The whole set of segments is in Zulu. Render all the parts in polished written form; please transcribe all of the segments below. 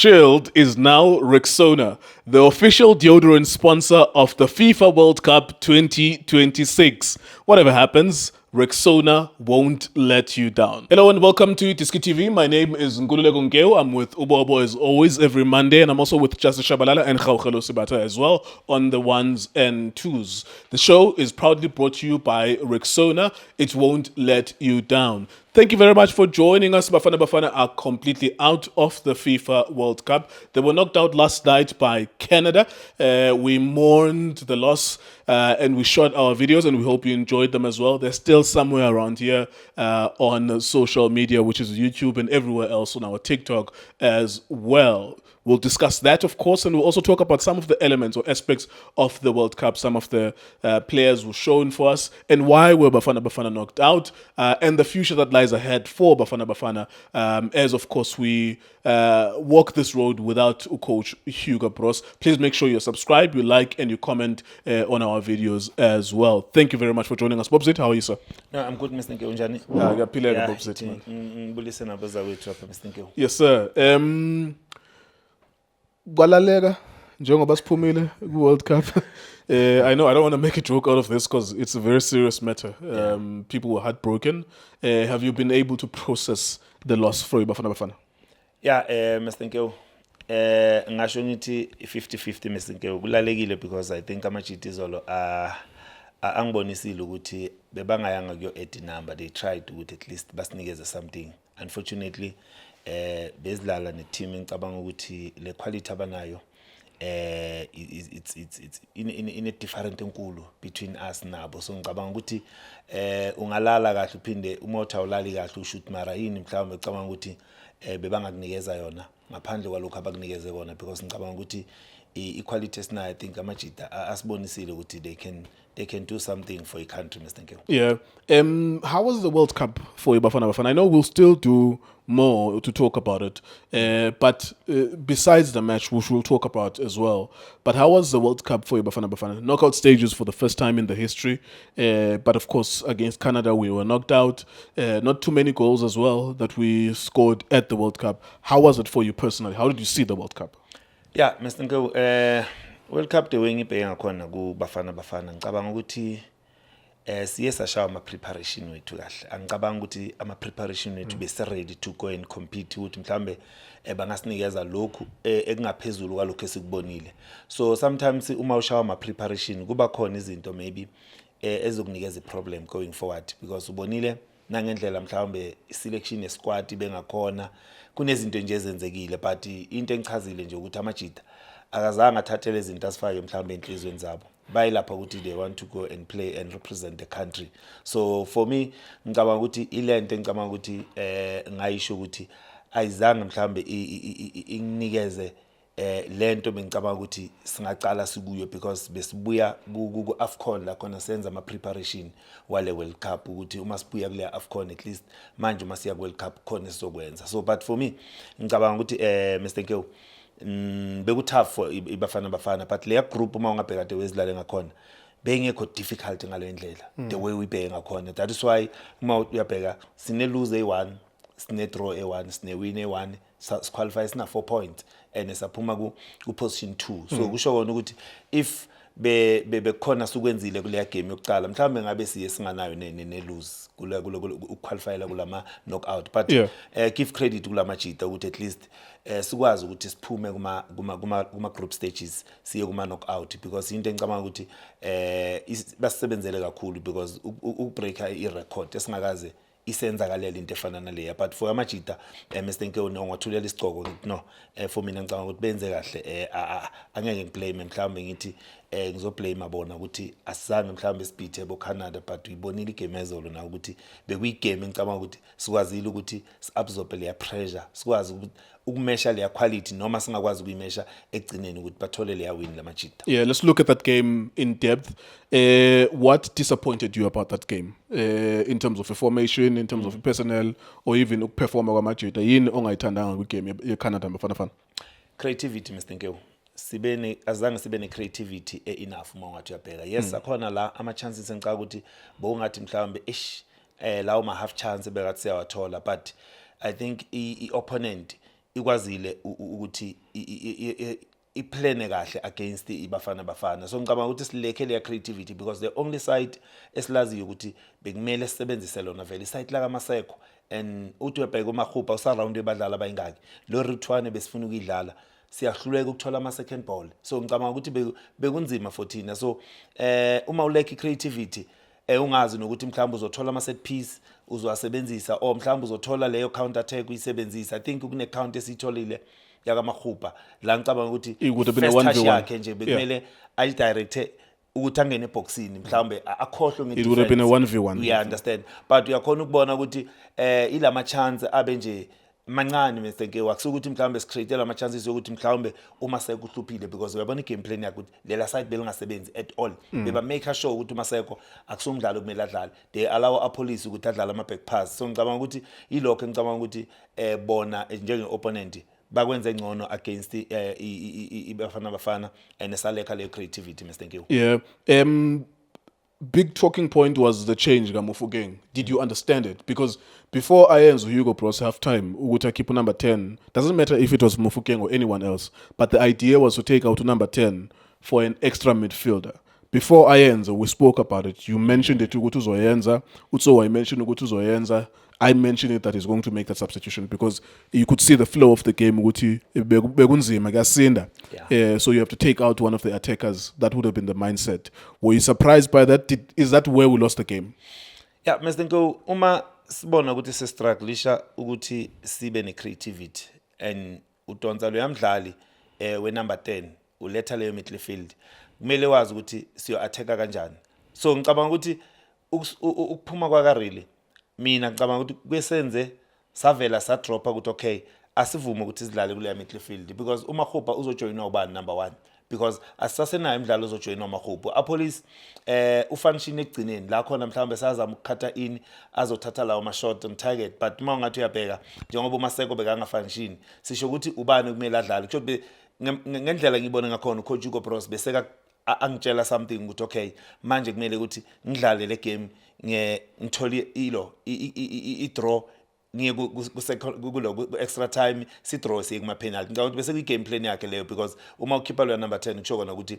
Shield is now Rexona, the official deodorant sponsor of the FIFA World Cup 2026. Whatever happens, Rexona won't let you down. Hello and welcome to Tiski TV. My name is Ngulule Gongeo. I'm with Ubobo as always every Monday, and I'm also with Justice Shabalala and Khawkhelo Sibata as well on the ones and twos. The show is proudly brought to you by Rexona. It won't let you down. Thank you very much for joining us. Bafana are completely out of the FIFA World Cup. They were knocked out last night by Canada. We mourned the loss and we shot our videos, and we hope you enjoyed them as well. They're still somewhere around here on social media, which is YouTube and everywhere else on our TikTok as well. We'll discuss that, of course, and we'll also talk about some of the elements or aspects of the World Cup, some of the players who've shown for us, and why were Bafana knocked out, and the future that lies ahead for Bafana, as, of course, we walk this road without Coach Hugo Bros. Please make sure you subscribe, you like, and you comment on our videos as well. Thank you very much for joining us. Bobzit, how are you, sir? No, I'm good, Mr. Nkeunjani. Yes, sir. Gwalalega njengoba siphumile World Cup. I know I don't want to make a joke out of this because it's a very serious matter. People were heartbroken. Have you been able to process the loss for Bafana? Yeah, Mr. Nkeu. Ngasho ngithi 50-50 Mr. Nkeu. Kulalekile because I think amachiti izolo angibonisile ukuthi bebangayanga kuyo 80 number. They tried to at least basinikeze something. Unfortunately, bezidlala ne team ngicabanga ukuthi le quality abanayo it's in a different enkulu between us nabo. So ngicabanga ukuthi ungalala kahle uphinde umotha ulali kahle ushoot mara yini mhlawumbe ngicabanga ukuthi bebangakunikeza yona ngaphandle kwalokho abakunikeze kona, because ngicabanga ukuthi equality esinayo, I think amajita asibonisile ukuthi they can do something for a country, Mr. Nkeu. Yeah. How was the World Cup for Bafana? I know we'll still do more to talk about it, but besides the match, which we'll talk about as well. But how was the World Cup for Bafana? Knockout stages for the first time in the history, but of course against Canada we were knocked out. Not too many goals as well that we scored at the World Cup. How was it for you personally? How did you see the World Cup? Yeah, Mr. Nkeu, World Cup the way ngibheka ngakhona ku Bafana ngicabanga ukuthi siye sashawa ama preparation wethu kahle. Angicabanga ukuthi ama preparation wethu bese ready to go and compete ukuthi mhlambe bangasinikeza lokhu ekungaphezulu kwalokho esikubonile. So sometimes uma ushawa ama preparation kuba khona izinto maybe ezokunikeza iproblem going forward, because ubonile nangendlela mhlawumbe selection squad bengakhona kunezinto nje ezenzekile, but into engichazile nje ukuthi amajita akazange athathele izinto asifake mhlawumbe enhlizweni zabo, bayilapha ukuthi they want to go and play and represent the country. So for me ngicabanga ukuthi ilento engicabanga ukuthi ngayisho ukuthi ayizange mhlawumbe inginikeze lento bengicabanga ukuthi singaqala sikuyo, because besibuya ku AFCON la khona senza ama preparation wale World Cup ukuthi uma sibuya kule AFCON at least manje uma siya ku World Cup khona sizokwenza. So but for me ngicabanga ukuthi Mr. Nkeu bekutough for Bafana, but leya group uma ungabheka the wezidlale ngakhona bengekho difficult ngalendlela the way we bheka ngakhona. That is why uma uyabheka sine lose a1, sine draw a1, sine win a1, qualify sina 4 points and saphuma ku position 2. So kusho kona ukuthi if bekhona sukwenzile kuleya game yokuqala mhlawumbe ngabe siye singanayo ne lose ukuqualify la kulama knockout, but give credit kulama jita ukuthi at least sikwazi ukuthi siphume kuma group stages siye kuma knockout, because into engicabanga ukuthi basebenzele kakhulu, because ukubreaka irecord esingakaze isenzakalele into efana naleya. But for amajita Mr. Nkeu ngwathulela isigcoko no, for mina ngicabanga ukuthi benze kahle. Angeke ngiblame mhlawumbe ngithi ngizoblame abona ukuthi asizange mhlawumbe sibithe bo Canada, but uyibonile igame ezolo na ukuthi bekuyigame ngicabanga ukuthi sikwazile ukuthi siabsorb leya pressure, sikwazi ukumesha leya quality noma singakwazi ukuyimesha egcineni ukuthi bathole leya win lamajita. Yeah, let's look at that game in depth. What disappointed you about that game in terms of the formation, in terms of personnel, or even performa kwamajita? Yini ongayithandanga ku game ye Canada Bafana? Creativity, Mr. Nkeu. Azange sibe ne creativity enough uma ngathi uyabheka. Yes, akhona la ama chances engicaka ukuthi bongathi mhlawumbe lawo ma half chance bekathi siyawathola, but I think i opponent ikwazile ukuthi iplane kahle against iBafana Bafana. So ngicabanga ukuthi silekele ya creativity because the only side esilaziyo ukuthi bekumele sisebenzise lona vele isite la kaMaseko and uthi webheka uMaghupa usaround ebadlala abayingaki lo Rithwane besifuna ukudlala siyahluleka ukuthola ama second ball. So ngicabanga ukuthi bekunzima for thina. So uma uleke creativity ungazi nokuthi mhlawumbe uzothola ama set piece uzowasebenzisa or mhlawumbe uzothola leyo counter attack uyisebenzisa. I think kune count esitholile yakaMaghupa la ngicabanga ukuthi first touch yakhe nje bekumele ayidirect ukuthi angene eboxini mhlawumbe akhohlwe it would have been a 1v1. We understand, but uyakhona ukubona ukuthi ilama chance abe nje mancane Mr. Nkewa kusukuthi mhlawumbe sicreate lama chances ukuthi mhlawumbe uma sekuhluphile because uyabona igame plan yakhe ukuthi lela side belingasebenzi at all. Beba make sure ukuthi uMaseko akusumdlalo kumele adlale, they allow apolice ukuthi adlale ama back pass. So ngicabanga ukuthi ilokho ngicabanga ukuthi bona njenge opponent bakwenze ngcono against iBafana Bafana and esaleka le creativity Mr. Nkewa. Yeah. Big talking point was the change kaMofokeng. Did you understand it? Because before Ayenzo Hugo Bros half time, Uguta keep number 10. Doesn't matter if it was Mofokeng or anyone else, but the idea was to take out number 10 for an extra midfielder. Before Ayenzo, we spoke about it. You mentioned it, Ugutu Zoyenza. Utso, I mentioned Ugutu Zoyenza. I mentioned it that he's going to make that substitution because you could see the flow of the game. So you have to take out one of the attackers. That would have been the mindset. Were you surprised by that? Is that where we lost the game? Yeah, Mr. Nko, uma sibona ukuthi se struggleisha ukuthi sibe ne creativity and uDonsa lo yamdlali we number 10 uletha leyo midfield. Kumele wazi ukuthi siyo attacka kanjani. So ngicabanga ukuthi ukuphuma kwaKarili mina ngicabanga ukuthi kwesenze savela sa dropa ukuthi okay asivume ukuthi sidlale kule midfield because uMaghupa uzojoina ubani number 1 because asasenayo imidlalo uzojoina uMaghupa apolice ufunction egcineni la khona mhlawumbe sayazama ukukhatha in azothatha lawo ma shot on target but mawungathi uyabheka njengoba uMaseko bekanga function sisho ukuthi ubani kumele adlale kusho ngendlela ngibone ngakhona ucoach Hugo Bros beseka angitshela something ukuthi okay manje kumele ukuthi ngidlale le game ngitholi i draw ngiye ku extra time si draw siye kuma penalty ngicabanga ukuthi bese ku game plan yakhe leyo because uma ukhipha lo number 10 ukusho kona ukuthi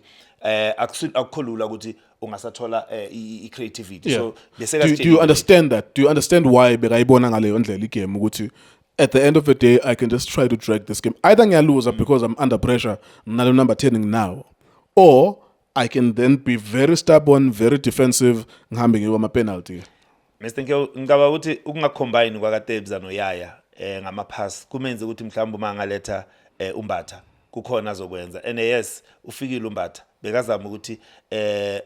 akukholula ukuthi ungasathola I creativity. Yeah. So bese do you understand that? Do you understand why bekayibona ngaleyo ndlela igame ukuthi at the end of the day I can just try to drag this game either ngiyaluza because I'm under pressure nalo number 10 now or I can then be very stubborn, very defensive, ngihambe ngiwa ama penalty. Mr. Nkewa ngicabanga ukuthi ukungacombine kwakaTebza noYaya ngama pass kumenze ukuthi mhlawumbe uma ngaletha uMbatha kukhona azokwenza and yes ufikile uMbatha bekazama ukuthi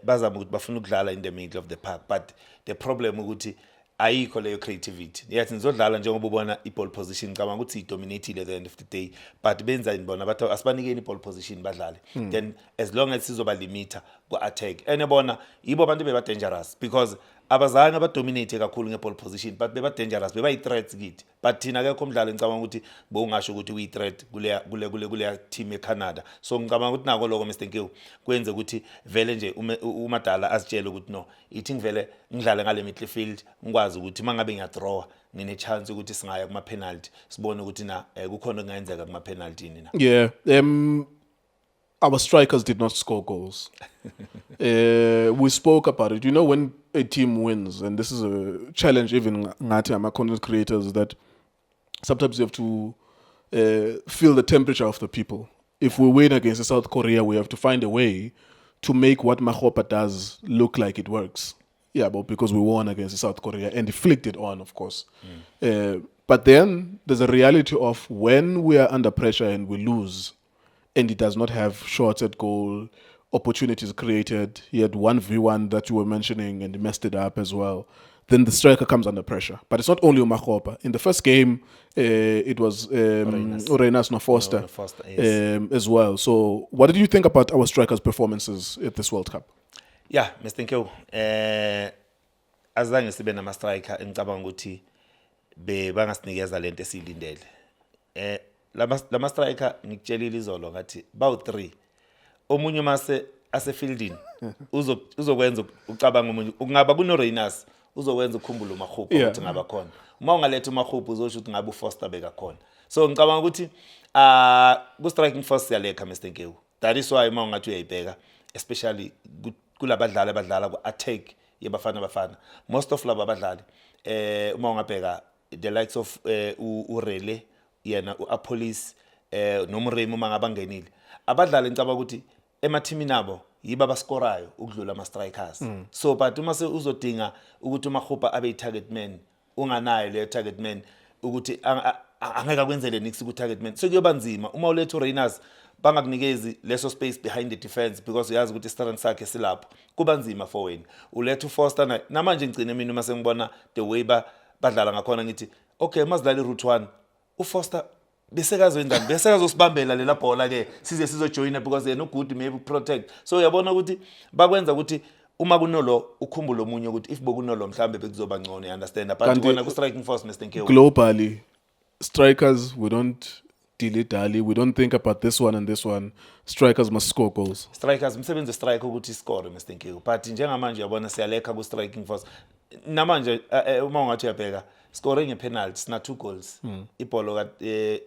bazama ukuthi bafuna ukudlala in the middle of the park but the problem ukuthi ayikho leyo creativity. Yathi nizodlala njengoba ubona i-ball position ngicabanga ukuthi idominated at the end of the day but benza inibona bathi asibanikeni i-ball position badlale then as long as sizoba limiter ku attack enebona yibo abantu beba dangerous because abazange abadominate kakhulu nge-ball position but beba dangerous beba i-threats kithi but thina akekho umdlalo ngicabanga ukuthi bowungasho ukuthi uyi-threat kule team eCanada. So ngicabanga ukuthi nako lokho Mr. Nkewu kwenze ukuthi vele nje uMadala asitshele ukuthi no ithi ngivele ngidlale ngale midfield ngikwazi ukuthi mangabe ngiyadraw ngine chance ukuthi singaya kuma penalty sibone ukuthi na kukhona okungayenzeka kuma penalty nina. Yeah. Our strikers did not score goals. We spoke about it. You know, when a team wins, and this is a challenge even ngathi ama content creators, that sometimes you have to feel the temperature of the people. If we win against South Korea, we have to find a way to make what Maghupa does look like it works. Yeah, but because we won against South Korea and inflicted on, of course. But then there's a reality of when we are under pressure and we lose, and it does not have shots at goal, opportunities created. He had 1v1 that you were mentioning and he messed it up as well. Then the striker comes under pressure. But it's not only Maghupa. In the first game, it was Urenas Nofoster yes. As well. So what did you think about our strikers' performances at this World Cup? Yeah, Mr. Nkewu, azange sibe nama striker engicabanga ukuthi bangasinikeza lento esiyilindele. Lama striker ngikutshelile izolo ngathi bawu 3. Omunye mase asefieldini uzokwenza ucabanga umunye ungaba kunoReynolds uzokwenza ukukhumbula uMaghupa ukuthi ngaba khona. Uma ungaletha uMaghupa uzosho ukuthi ngabe uFoster beka khona. So ngicabanga ukuthi ku striking force siyalekha Mr Nkewu. That is why mawungathi uyayibheka especially kulabadlali abadlala ku attack yebafana. Most of laba abadlali uma ungabheka the likes of uRele yena uApolis noMremo uma ngabangenile. Abadlali ngicabanga ukuthi emathimini abo yiba abaskorayo ukudlula ama strikers. So but uma uzodinga ukuthi uMakhupa abe target man unganayo le target man ukuthi angeke akwenzele nix ku target man. So kuyoba nzima uma ulethu Reiners bangakunikezi leso space behind the defense because uyazi ukuthi istarant sakhe silapho kuba nzima for wena. Ulethu Foster namanje ngicine mina uma sengibona the way badlala ngakhona ngithi okay mazidlala route 1 uFoster besekazoyenzani besekazosibambela lela bhola ke size sizojoina because yena ugood maybe protect. So uyabona ukuthi bakwenza ukuthi uma kunolo ukhumbule omunye ukuthi if bokunolo mhlambe bekuzoba ngcono, you understand, but kona ku striking force Mr Nkewu globally strikers we don't dilly-dally, we don't think about this one and this one. Strikers must score goals. Strikers msebenzi strike ukuthi score Mr Nkewu, but njengamanje yabona siyalekha ku striking force namanje uma ungathi uyabheka scoring a penalty sina 2 goals ibholo ka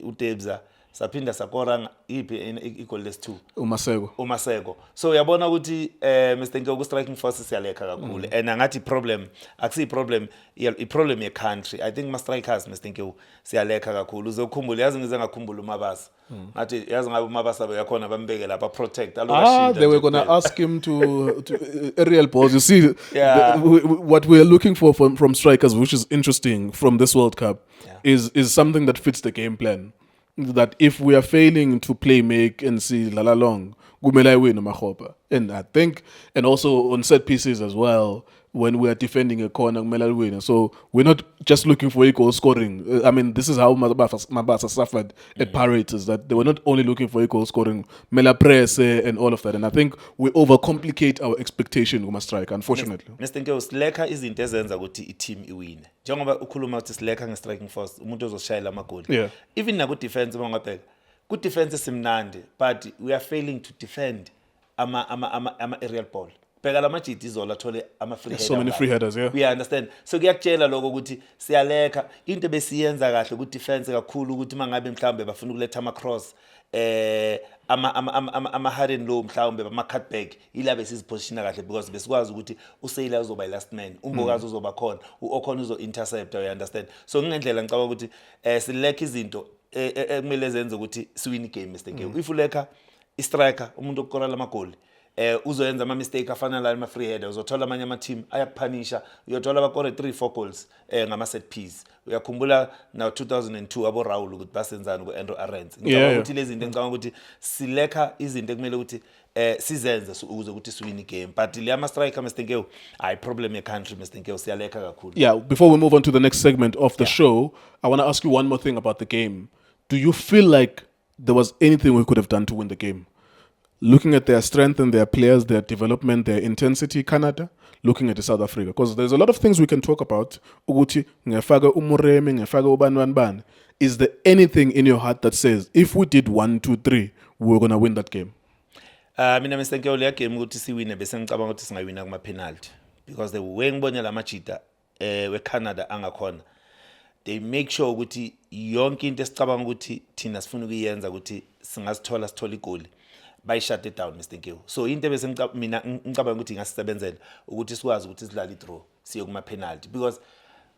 uTebza saphinda sakora iphi equal less 2 umaseko. So uyabona ukuthi Mr Nkewu ku striking force siyalekha kakhulu and angathi problem akusi problem i-problem ye country. I think ma strikers Mr Nkewu siyalekha kakhulu. Uzokhumbula yazi ngize ngakhumbula uMabasa ngathi yazi ngabe uMabasa beyakhona bambeke lapha protect they were going to ask him to aerial balls. You see what we are looking for from strikers, which is interesting from this World Cup, is something that fits the game plan. That if we are failing to play make and see la long, kumele win Makhupa. And I think, and also on set pieces as well, when we are defending a corner, kumele win. So we're not just looking for a goal scoring. I mean, this is how Mabasa suffered at Pirates, that they were not only looking for a goal scoring, mela press and all of that. And I think we overcomplicate our expectation kuma strike, unfortunately. Mr Nkewu silekha izinto ezenza ukuthi i-team iwine. Njengoba ukhuluma ukuthi silekha nge-striking force, umuntu ozoshayela amagoli. Even na ku defense uma ngabheka, ku defense simnandi, but we are failing to defend ama aerial ball. Bheka lama GT izola thole ama free headers. So many free headers, yeah. We understand. So kuyakutshela lokho ukuthi siyalekha into besiyenza kahle ku defense kakhulu ukuthi mangabe mhlambe bafuna ukuletha ama cross ama hard and low mhlambe ama cutback ila besizipositiona kahle because besikwazi ukuthi uSailor uzoba last man, uMbokazi uzoba khona, uOkhona uzo intercept, you understand. So ngendlela ngicabanga ukuthi silekha izinto ekumele zenze ukuthi siwin game Mr Nkewu. If ulekha istriker umuntu okorala amagoli uzoyenza ama mistake afana la ama free header, uzothola amanye ama team ayakuphanisha, uyothola bakore 3-4 goals ngama set piece. Uyakhumbula na 2002 abo Raul ukuthi basenzani ku Andrew Arends. Ngicabanga ukuthi lezi zinto ngicabanga ukuthi silekha izinto ekumele ukuthi sizenze ukuze ukuthi siwin game, but le ama striker Mr Nkewu I problem ye country Mr Nkewu siyalekha kakhulu. Yeah, before we move on to the next segment of the show, I want to ask you one more thing about the game. Do you feel like there was anything we could have done to win the game? Looking at their strength and their players, their development, their intensity, Canada, looking at the South Africa. Because there's a lot of things we can talk about. Uguti, ngefaka umuremi, ngefaka ubanwan. Is there anything in your heart that says, if we did 1, 2, 3, we're going to win that game? Mina Mr Nkewu le game ukuthi siwine bese ngicabanga ukuthi singawina kuma penalty. Because the way ngibonela lama cheetah we Canada angakhona, they make sure ukuthi yonke into esicabanga ukuthi thina sifuna ukuyenza ukuthi singasithola sithola igoli, by shut it down Mr Nkewu. So into bese mina ngicabanga ukuthi ngasisebenzela ukuthi sikwazi ukuthi sidlale i-draw siye kuma penalty, because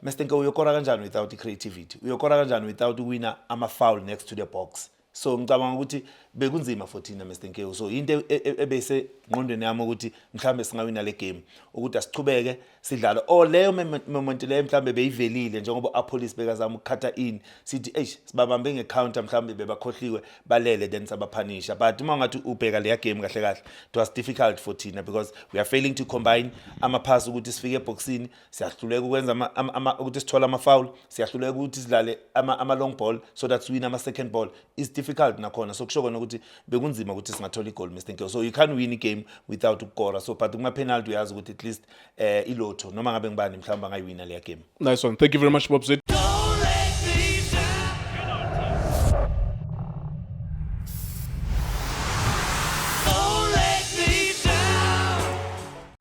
Mr Nkewu uyokora kanjani without creativity, uyokora kanjani without winner ama foul next to the box. So ngicabanga ukuthi bekunzima for thina Mr Nkewu. So into ebese ngqondweni yami ukuthi mhlambe singawina le game ukuthi asichubeke sidlala leyo moment leyo mhlambe beyivelile njengoba apolice bekazama ukukhatha in sithi sibabambe ngecounter mhlambe bebakhohliwe balele then sabaphanisha, but uma ngathi ubheka le game kahle kahle it was difficult for thina because we are failing to combine ama pass ukuthi sifike eboxini, siyahluleka ukwenza ukuthi sithola ama foul, siyahluleka ukuthi sidlale ama long ball so that we win ama second ball is difficult nakhona. So kusho kona ukuthi bekunzima ukuthi singathola igol Mr Nkewu. So you can't win a game without ukora. So but kuma penalty uyazi ukuthi at least ilotho noma ngabe ngibani mhlawumbe angayiwina le game. Nice one. Thank you very much Bob Zid.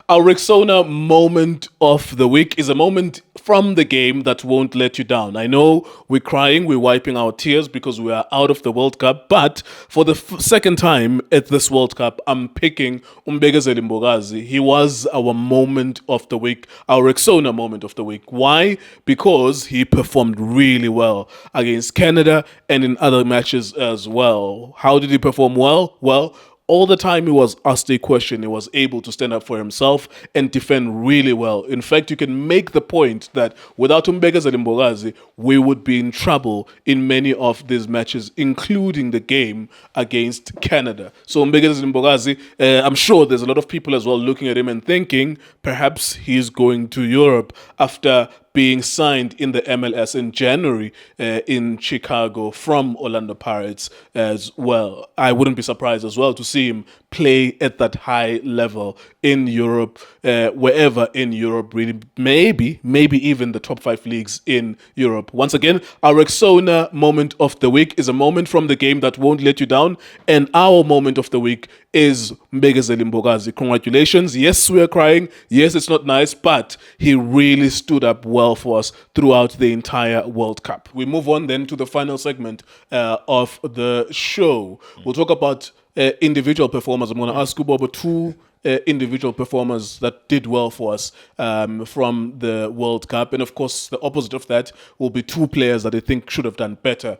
Our Rexona moment of the week is a moment from the game that won't let you down. I know we're crying, we're wiping our tears because we are out of the World Cup, but for the second time at this World Cup, I'm picking Umbegezeli Mbogazi. He was our moment of the week, our Rexona moment of the week. Why? Because he performed really well against Canada and in other matches as well. How did he perform well? Well, all the time he was asked a question, he was able to stand up for himself and defend really well. In fact, you can make the point that without Umbegezeli Mbogazi, we would be in trouble in many of these matches, including the game against Canada. So Umbegezeli Mbogazi, I'm sure there's a lot of people as well looking at him and thinking perhaps he's going to Europe after being signed in the MLS in January in Chicago from Orlando Pirates as well. I wouldn't be surprised as well to see him play at that high level in Europe, wherever in Europe, really, maybe even the top 5 leagues in Europe. Once again, our Rexona moment of the week is a moment from the game that won't let you down, and our moment of the week is Mbegezeli Mbogazi. Congratulations. Yes, we are crying. Yes, it's not nice, but he really stood up well for us throughout the entire World Cup. We move on then to the final segment of the show. We'll talk about individual performers. I'm going to ask you about 2 individual performers that did well for us from the World Cup. And of course, the opposite of that will be 2 players that I think should have done better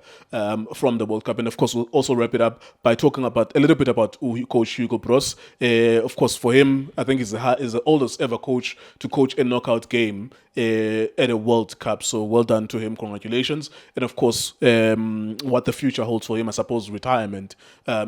from the World Cup. And of course, we'll also wrap it up by talking about a little bit about Coach Hugo Broos. Of course, for him, I think he's the oldest ever coach to coach a knockout game at a World Cup. So well done to him. Congratulations. And of course, what the future holds for him, I suppose retirement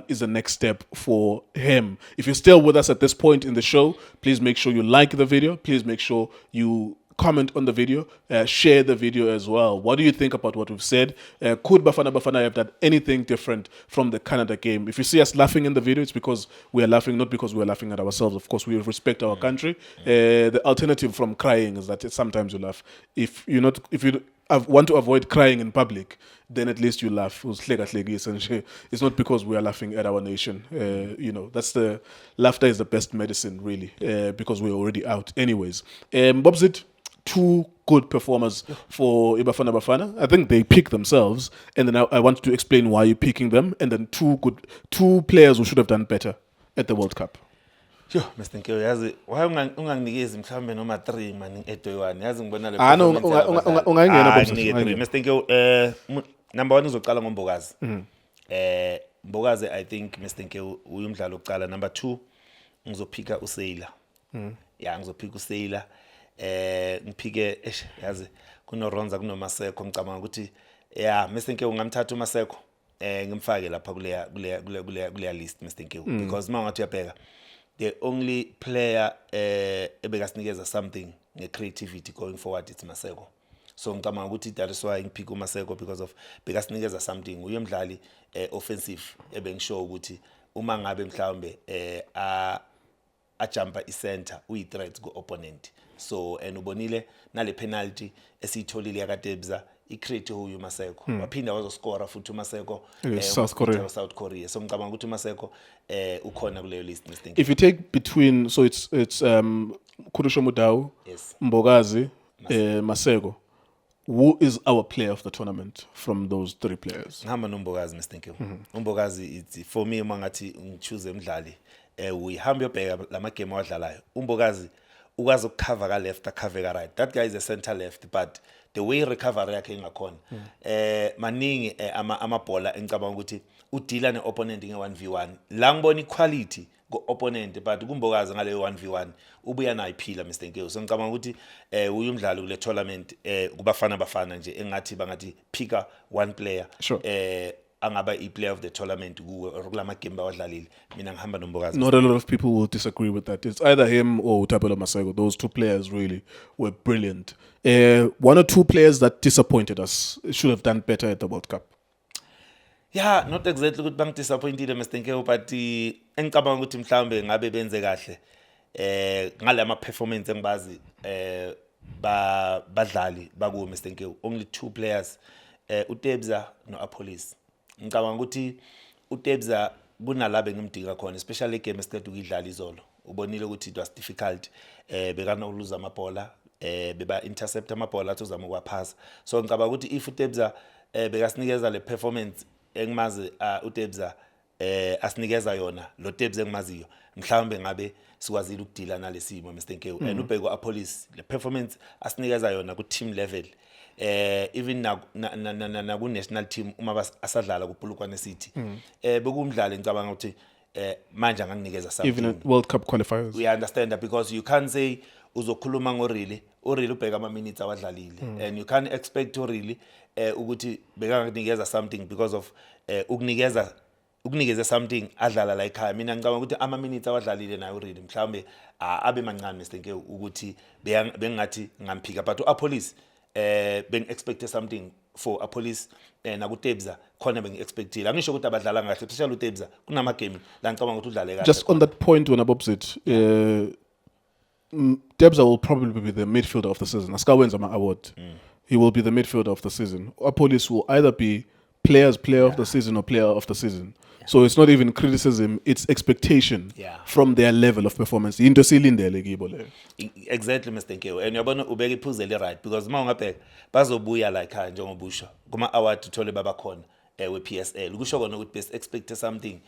is the next step for him. If you're still with us at this point in the show, please make sure you like the video. Please make sure you comment on the video, share the video as well. What do you think about what we've said? Could Bafana have done anything different from the Canada game? If you see us laughing in the video, it's because we are laughing, not because we are laughing at ourselves. Of course, we respect our country. The alternative from crying is that sometimes you laugh. If you want to avoid crying in public, then at least you laugh. It's not because we are laughing at our nation. That's the laughter is the best medicine, really, because we're already out anyways. Bobzit, 2 good performers for Ibafana Bafana. I think they pick themselves, and then I want to explain why you're picking them, and then 2 players who should have done better at the World Cup. Yo, Mr. Nkyo, yazi why unganginikezi mhlambe noma 3 man edoywane yazi ngibona le ungayingena Bobzit. Mr. Nkyo, number 1 uzoqala ngoMbogazi. Mbogazi, I think Mr. Nkyo uyumdlalo oqala. Number 2 ngizophika uSailor. Ngizophika uSailor. Ngiphike yazi kunoRonza kunoMaseko. Ngicabanga ukuthi Mr. Nkyo ngamthatha uMaseko ngimfake lapha kuleya list Mr. Nkyo, because mangathi uyabheka the only player ebekasinikeza something nge-creativity going forward it's Maseko. So ngicabanga ukuthi that is why ngiphike uMaseko, because of bekasinikeza something. Uye mdlali offensive ebengisho ukuthi uma ngabe mhlawumbe ajumpa i-center uyi-threat ku-opponent. So and ubonile nale penalty esiyitholile yakadebza i-create huyu Maseko. Waphinda wazoscora futhi uMaseko South Korea. So ngicabanga ukuthi uMaseko ukhona kuleyo list Mr. Nkyo. If you take between, so it's Khurusho Mudau, Yes. Mbogazi, Maseko, who is our player of the tournament from those 3 players? Ngihamba noMbogazi Mr. Nkyo. uMbogazi it's for me mangathi ngichoose umdlali uyihamba yobheka lama game awadlalayo. uMbogazi ukwazi ukucover ka left cover ka right. That guy is a center left, but the way recovery yakhe ingakhona maningi amabhola engicabanga ukuthi udila neopponent nge1v1 la ngibona iquality ku-opponent, but kuMbogazi ngaleyo 1v1 ubuya nayo iphila Mr. Nkyo. So ngicabanga ukuthi uyumdlalo kule tournament kubafana bafana nje engathi bangathi picker 1 player. Sure. Angaba i-player of the tournament kulama game bawadlalile. Mina ngihamba noMbogazi. Not a lot of people will disagree with that. It's either him or Utabelo Maseko. Those 2 players really were brilliant. 1 or 2 players that disappointed us should have done better at the World Cup. Yeah, not exactly ukuthi bangidisappointed Mr. Nkyo, but engicabanga ukuthi mhlawumbe ngabe benze kahle ngalama performance engibazi badlali bakuwo Mr. Nkyo. Only 2 players, uTebza noApolis. Ngicabanga ukuthi uTebza kunalabe ngimdika khona, especially game esiqeda ukudlala izolo. Ubonile ukuthi it was difficult bekana uluza amabhola beba intercept amabhola athi uzama ukwaphasa. So ngicabanga ukuthi if uTebza bekasinikeza le performance engimazi uTebza asinikeza yona lo Tebza engimaziyo mhlawumbe ngabe sikwazile ukudila nalesimo Mr Nkewu and ubheko apolice le performance asinikeza yona ku team level even na ku national team uma asadlala ku Polokwane City bekumdlalo ngicabanga ukuthi manje anganginikeza something even at World Cup qualifiers. We understand that because you can't say uzokhuluma ngorili ubheka ama minutes awadlalile and you can't expect to really ukuthi bekanganikeza something because of ukunikeza something adlala la ekhaya. Mina ngicabanga ukuthi ama minutes awadlalile nayo urili mhlawumbe abe mancane Mr Nkewu ukuthi bengathi ngamphika but uApolice beng expect something for apolice na ku Tebza khona beng expectile angisho ukuthi abadlala kahle especially uTebza kunama game la ngicabanga ukuthi udlale kahle. Just on that point when Abobzit Tebza will probably be the midfielder of the season. Askawenza ma award. He will be the midfielder of the season. Apolice will either be player of the season or player of the season. So it's not even criticism, it's expectation from their level of performance. Into silindele kibo le. Exactly Mr Nkewu. And yabona ubeka iphuze le right because uma ungabheka bazobuya la ekhaya njengobusho kuma award uthole baba khona we PSL. Kusho kona ukuthi best expect something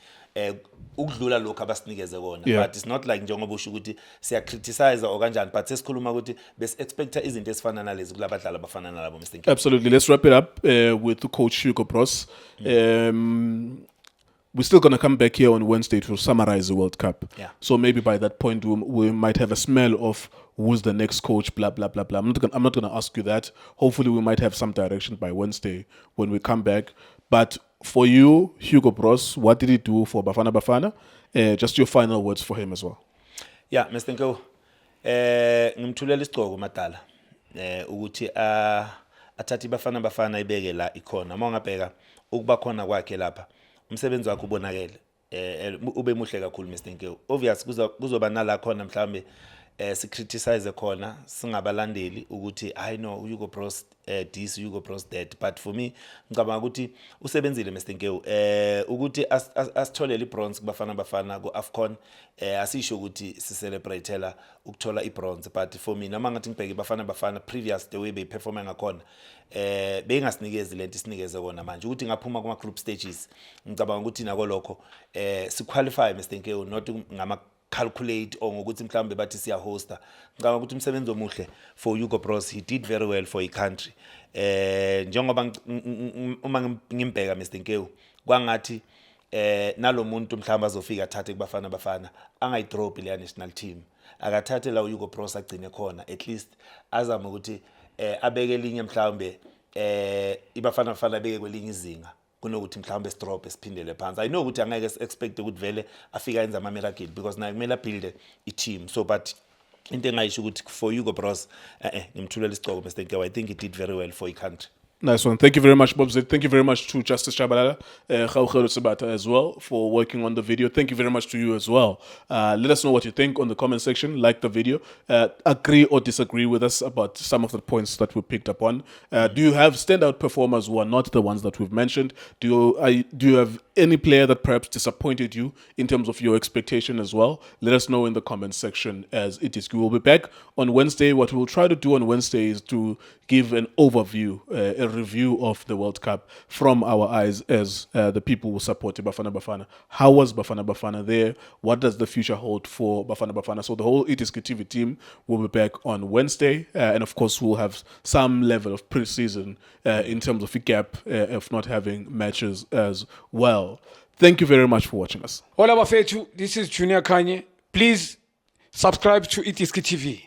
ukudlula lokho abasinikeze kona but it's not like njengobusho ukuthi siya criticize or kanjani but sesikhuluma ukuthi best expect izinto ezifana nalezi kulabadlali abafana nalabo Mr Nkewu. Absolutely. Let's wrap it up with the coach Hugo Bros. We're still going to come back here on Wednesday to summarize the World Cup. So maybe by that point we might have a smell of who's the next coach, blah, blah, blah, blah. I'm not going to ask you that. Hopefully we might have some direction by Wednesday when we come back. But for you, Hugo Bros, what did he do for Bafana Bafana? Just your final words for him as well. Yeah, Mr Nkewu. Ngimthulela isigqoko madala. Ukuthi athathi Bafana Bafana ibeke la ikhona. Uma ungabheka ukuba khona kwakhe lapha. Umsebenzi wakhe ubonakele ube muhle kakhulu Mr Nkewu. Obvious kuzoba nala khona mhlambe criticize khona singabalandeli ukuthi I know Hugo Bros this Hugo Bros that but for me ngicabanga ukuthi usebenzile Mr Nkewu ukuthi asitholele ibronze kubafana ku AFCON asisho ukuthi sicelebrateela ukuthola ibronze but for me noma ngathi ngibheke Bafana previous the way they perform ngakhona bengasinikezi lento isinikeze kona manje ukuthi ngaphuma kuma group stages ngicabanga ukuthi nako lokho siqualify Mr Nkewu not ngama calculate or ngokuthi mhlambe bathi siya hosta ngicabanga ukuthi umsebenzi omuhle for Hugo Bros. He did very well for a country njengoba uma ngimbheka Mr Nkewu kwangathi nalomuntu mhlamba azofika athathe kubafana angayidrop le national team akathathe la Hugo Bros agcine khona at least azama ukuthi abeke linye mhlambe ibafana beke kwelinye izinga kunokuthi mhlambe strop esiphindele phansi. I know ukuthi angeke expect ukuthi vele afika enza ama miracle because naye kumele build a team so but into engayisho ukuthi for Hugo Bros ngimthulela isigqoko Mr Nkewu. I think he did very well for a country. Nice one. Thank you very much, Bob Zed. Thank you very much to Justice Shabalala, Khawkhelo Sabata as well for working on the video. Thank you very much to you as well. Let us know what you think on the comment section. Like the video. Agree or disagree with us about some of the points that we picked up on. Do you have standout performers who are not the ones that we've mentioned? Do you have any player that perhaps disappointed you in terms of your expectation as well? Let us know in the comment section as it is. We will be back on Wednesday. What we'll try to do on Wednesday is to give an overview, a review of the World Cup from our eyes as the people who support Bafana Bafana. How was Bafana Bafana there? What does the future hold for Bafana Bafana? So the whole Itiski TV team will be back on Wednesday. And of course, we'll have some level of pre-season in terms of a gap of not having matches as well. Thank you very much for watching us. Hola Bafetu, this is Junior Kanye. Please subscribe to Itiski TV.